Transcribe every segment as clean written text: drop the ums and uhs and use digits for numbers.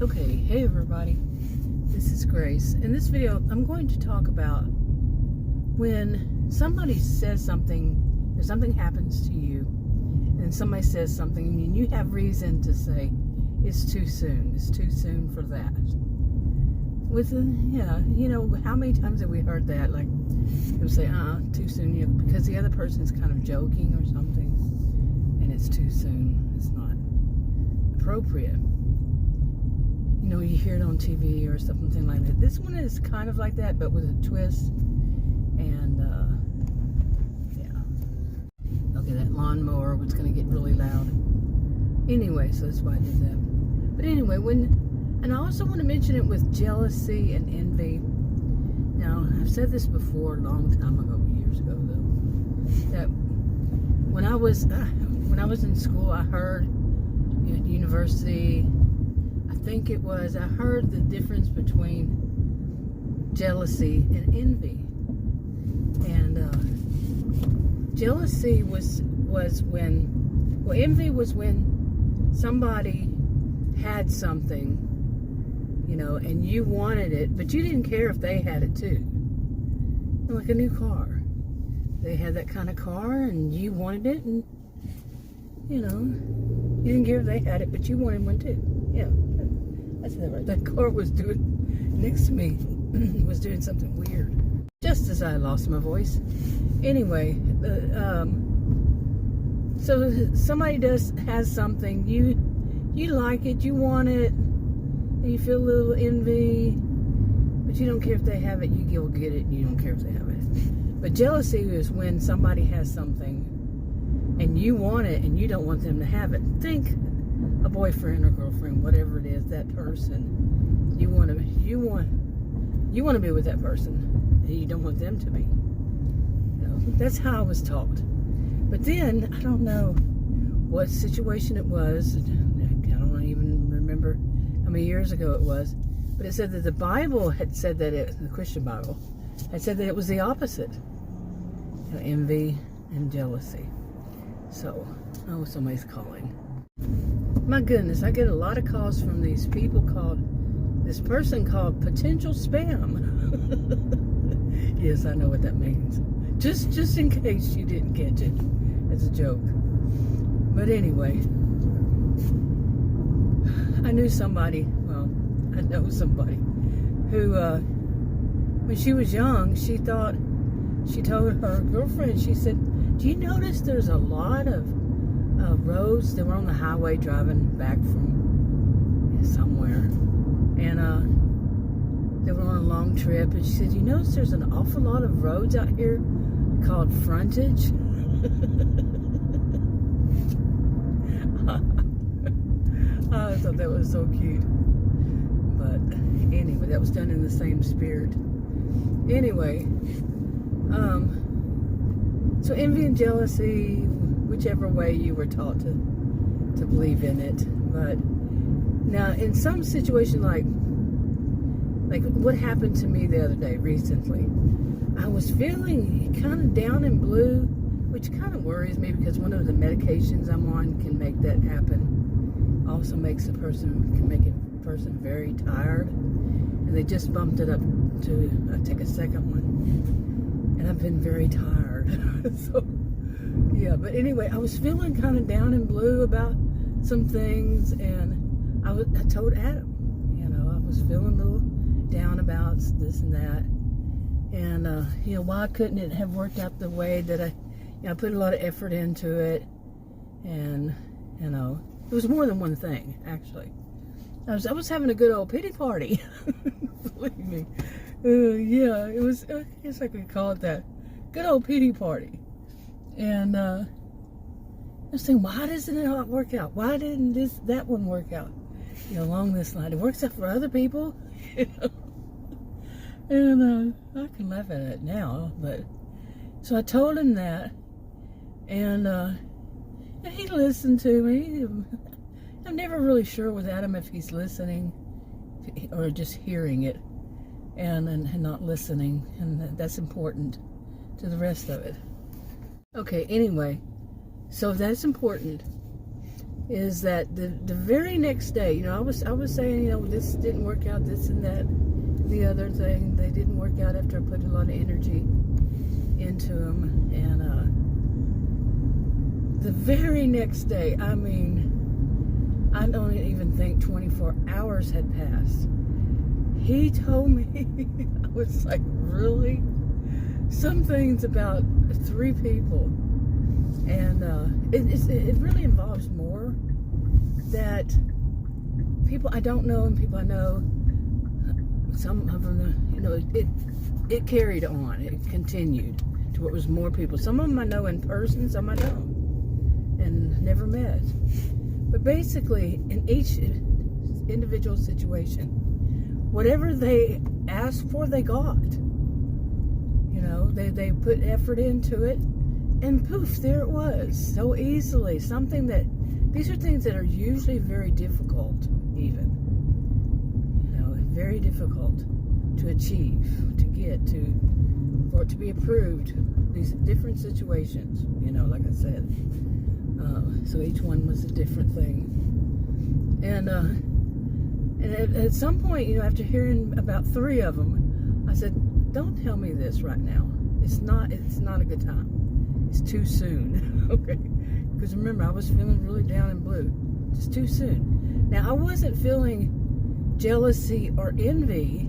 Okay, hey everybody, this is Grace. In this video, I'm going to talk about when somebody says something, if something happens to you, and somebody says something, and you have reason to say, it's too soon for that. How many times have we heard that? Like, they'll say, too soon, because the other person's kind of joking or something, and it's too soon, it's not appropriate. You hear it on TV or something like that. This one is kind of like that, but with a twist. And, yeah. Okay, that lawnmower was going to get really loud. Anyway, so that's why I did that. But anyway, and I also want to mention it with jealousy and envy. Now, I've said this before a long time ago, years ago, though, that when I was in school, I heard at university, I heard the difference between jealousy and envy. And jealousy was when, envy was when somebody had something, and you wanted it, but you didn't care if they had it too. Like a new car. They had that kind of car and you wanted it, and you didn't care if they had it, but you wanted one too. Yeah. That's right. That car was next to me was doing something weird. Just as I lost my voice. Anyway, so somebody has something, you like it, you want it, and you feel a little envy, but you don't care if they have it, you go get it, and you don't care if they have it. But jealousy is when somebody has something, and you want it, and you don't want them to have it. Think a boyfriend or girlfriend, whatever it is, that person. You want to be with that person, and you don't want them to be. That's how I was taught. But then I don't know what situation it was. I don't even remember how many years ago it was. But it said that the Bible had said that the Christian Bible had said that it was the opposite. Envy and jealousy. So, somebody's calling. My goodness, I get a lot of calls from this person called potential spam. Yes, I know what that means. Just in case you didn't catch it. It's a joke. But anyway, I know somebody who, when she was young, she told her girlfriend, she said, do you notice there's a lot of roads? They were on the highway driving back from somewhere, and they were on a long trip, and she said, you notice there's an awful lot of roads out here called frontage? I thought that was so cute. But anyway, that was done in the same spirit. Anyway, so envy and jealousy, whichever way you were taught to believe in it. But now, in some situation, like what happened to me the other day, recently, I was feeling kind of down and blue, which kind of worries me because one of the medications I'm on can make that happen. Also can make a person very tired, and they just bumped it up to take a second one, and I've been very tired. So yeah, but anyway, I was feeling kind of down and blue about some things, and I told Adam, I was feeling a little down about this and that, and why couldn't it have worked out the way that I put a lot of effort into it, and it was more than one thing, actually. I was having a good old pity party. Believe me. Yeah, it was, I guess I could call it that. Good old pity party. And I was saying, why doesn't it not work out? Why didn't that one work out? Along this line. It works out for other people. And I can laugh at it now. But so I told him that. And he listened to me. I'm never really sure with Adam if he's listening or just hearing it and not listening, and that's important to the rest of it. Okay, anyway, so that's important. is that the very next day, you know, I was saying, you know, this didn't work out, this and that, the other thing, they didn't work out after I put a lot of energy into them, and the very next day, I mean, I don't even think 24 hours had passed. He told me, I was like, really? Some things about 3 people, and it really involves more that people I don't know and people I know. Some of them, you know, it carried on. It continued to what was more people. Some of them I know in person, some I don't, and never met. But basically, in each individual situation, whatever they asked for, they got. You know, they put effort into it, and poof, there it was, so easily. Something that, these are things that are usually very difficult, even. You know, very difficult to achieve, to get, for it to be approved. These different situations, you know, like I said. So each one was a different thing. And at some point, you know, after hearing about 3 of them, I said, don't tell me this right now. It's not a good time. It's too soon. Okay? Because remember, I was feeling really down and blue. Just too soon. Now, I wasn't feeling jealousy or envy.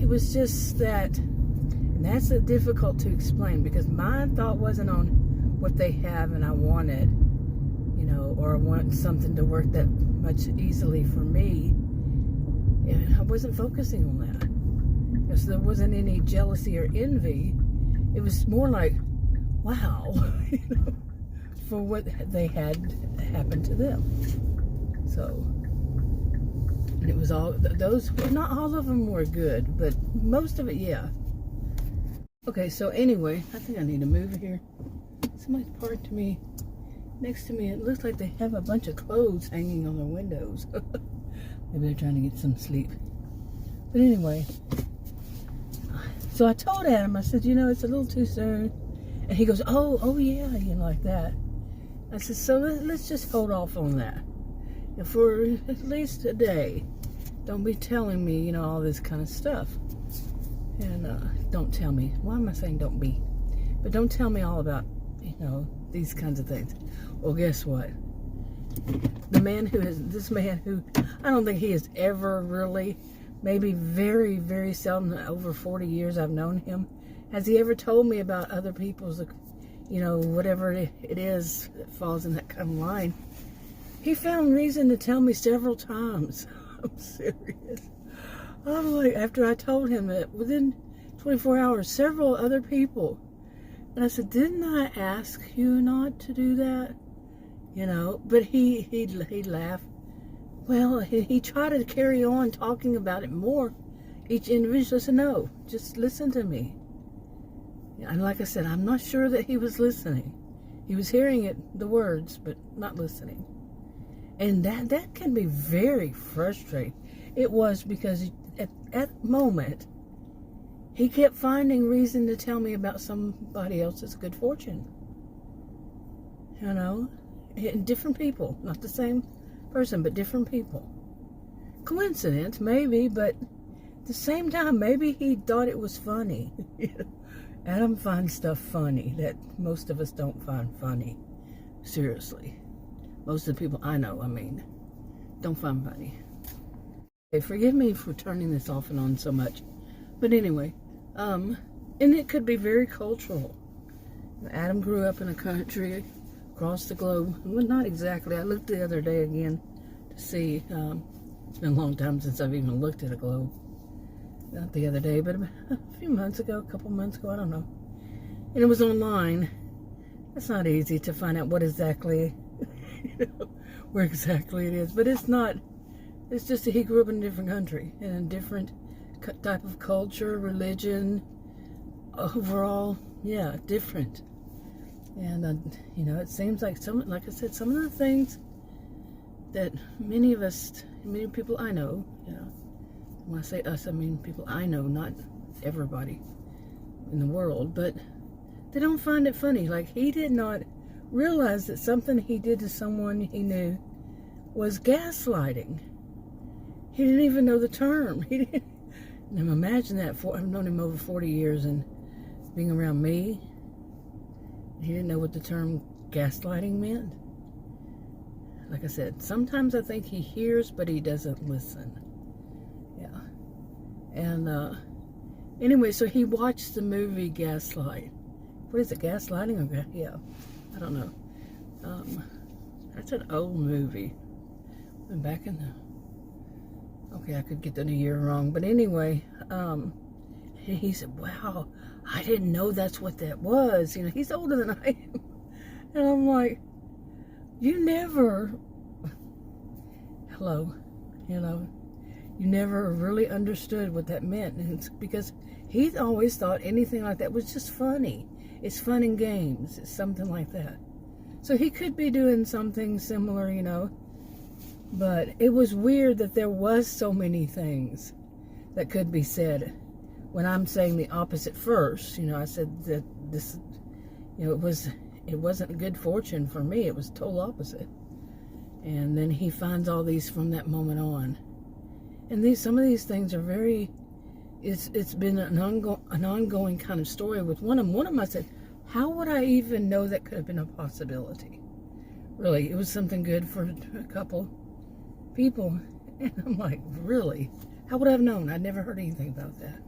It was just that, and that's difficult to explain, because my thought wasn't on what they have and I wanted, you know, or I want something to work that much easily for me. And I wasn't focusing on that. So there wasn't any jealousy or envy. It was more like, wow, you know, for what they had happened to them. So, and it was all, those, not all of them were good, but most of it, yeah. Okay, so anyway, I think I need to move here. Somebody's parked to me, next to me. It looks like they have a bunch of clothes hanging on their windows. Maybe they're trying to get some sleep. But anyway, so I told Adam, I said, you know, it's a little too soon. And he goes, oh yeah, you know, like that. I said, so let's just hold off on that. And for at least a day, don't be telling me, you know, all this kind of stuff. And don't tell me, why am I saying don't be? But don't tell me all about, you know, these kinds of things. Well, guess what? This man who, I don't think he has ever really, maybe very, very seldom, over 40 years I've known him, has he ever told me about other people's, you know, whatever it is that falls in that kind of line. He found reason to tell me several times. I'm serious. I'm like, after I told him that within 24 hours, several other people. And I said, didn't I ask you not to do that? You know, but he'd laugh. Well, he tried to carry on talking about it more. Each individual said, no, just listen to me. And like I said, I'm not sure that he was listening. He was hearing it, the words, but not listening. And that can be very frustrating. It was, because at that moment, he kept finding reason to tell me about somebody else's good fortune. You know, and different people, not the same person, but different people. Coincidence, maybe, but at the same time, maybe he thought it was funny. Adam finds stuff funny that most of us don't find funny. Seriously. Most of the people I know, I mean, don't find funny. Okay, forgive me for turning this off and on so much. But anyway, and it could be very cultural. Adam grew up in a country across the globe. Well, not exactly. I looked the other day again to see. It's been a long time since I've even looked at a globe. Not the other day, but a few months ago, a couple months ago, I don't know. And it was online. It's not easy to find out what exactly, you know, where exactly it is. But it's not, it's just that he grew up in a different country, in a different type of culture, religion, overall, yeah, different. And, you know, it seems like like I said, some of the things that many people I know, you know, when I say us, I mean people I know, not everybody in the world, but they don't find it funny. Like, he did not realized that something he did to someone he knew was gaslighting. He didn't even know the term. He didn't. Now imagine that. I've known him over 40 years and being around me. He didn't know what the term gaslighting meant. Like I said, sometimes I think he hears, but he doesn't listen. Yeah. And anyway, so he watched the movie Gaslight. What is it, gaslighting or yeah? I don't know. That's an old movie. And back in the... Okay, I could get the year wrong. But anyway, he said, wow, I didn't know that's what that was. You know, he's older than I am. And I'm like, you never... Hello. You know, you never really understood what that meant. And it's because he always thought anything like that was just funny. It's fun and games. It's something like that. So he could be doing something similar, you know. But it was weird that there was so many things that could be said. When I'm saying the opposite first, you know, I said that this, you know, it wasn't good fortune for me. It was total opposite. And then he finds all these from that moment on. And some of these things are very, it's been an ongoing kind of story with one of them. One of them I said, how would I even know that could have been a possibility? Really, it was something good for a couple people. And I'm like, really? How would I have known? I'd never heard anything about that.